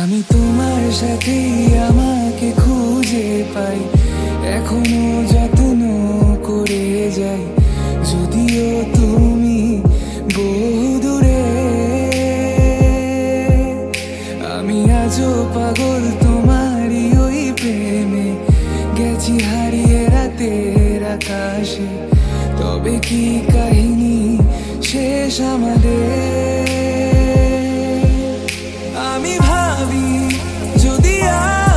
আমি তোমার সাথে আমাকে খুঁজে পাই, এখনো যত্ন করে যাই, যদিও তুমি বহু দূরে। আমি আজও পাগল তোমারই ওই প্রেমে, গেছি হারিয়ে রাতের আকাশে। তবে কি কাহিনী শেষ আমাদের? আমি ভাবি যদি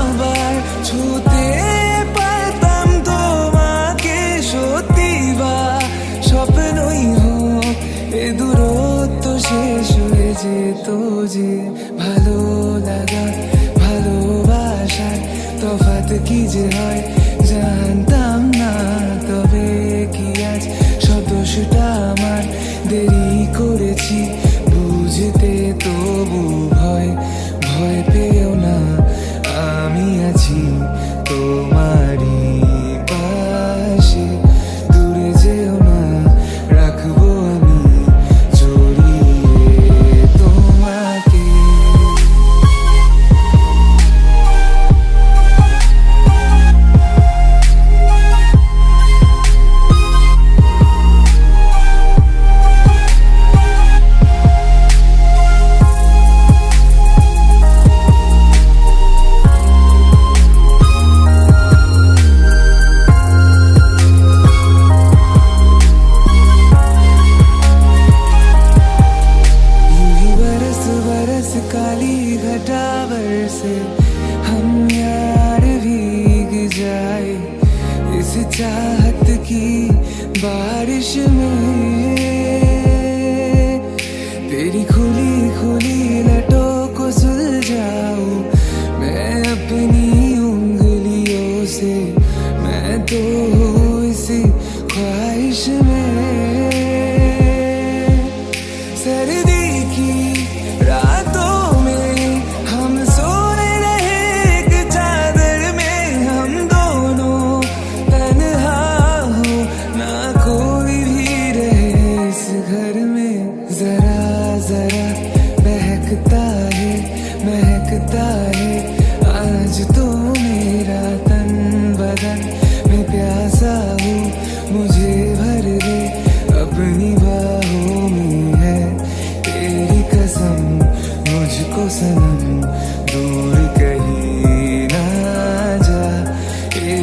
আবার ছুতে পারতাম তোমাকে, সত্যি বা স্বপ্নই হোক এ দূরত্ব শেষ হয়ে যেত যে। ভালো লাগা ভালোবাসার তফাৎ কি যে হয় জানতাম না। তবে কি আজ সব দোষটা আমার, দেরি করেছি বুঝতে, তবু ভয় ভয় পেও না, আমি আছি তোমারই পাশে। দূরে যেও না, রাখবো আমি জড়িয়ে তোমাকে। काली घटावर से हम यार भीग जाए इस चाहत की बारिश में। तेरी खुली खुली लटों को सुलझाऊं मैं अपनी उंगलियों से, मैं तो हूँ इस ख्वाहिश में। सर्दी की रातों में हम सोए रहे एक चादर में, हम दोनों तन्हा हो ना कोई भी रहे इस घर में। जरा जरा बहकता है महकता है आज तो मेरा तन बदन, मैं प्यासा हूँ मुझे भर दे अपनी बाहों में है तेरी कसम। मुझको सनम दूर कहीं ना जा, ये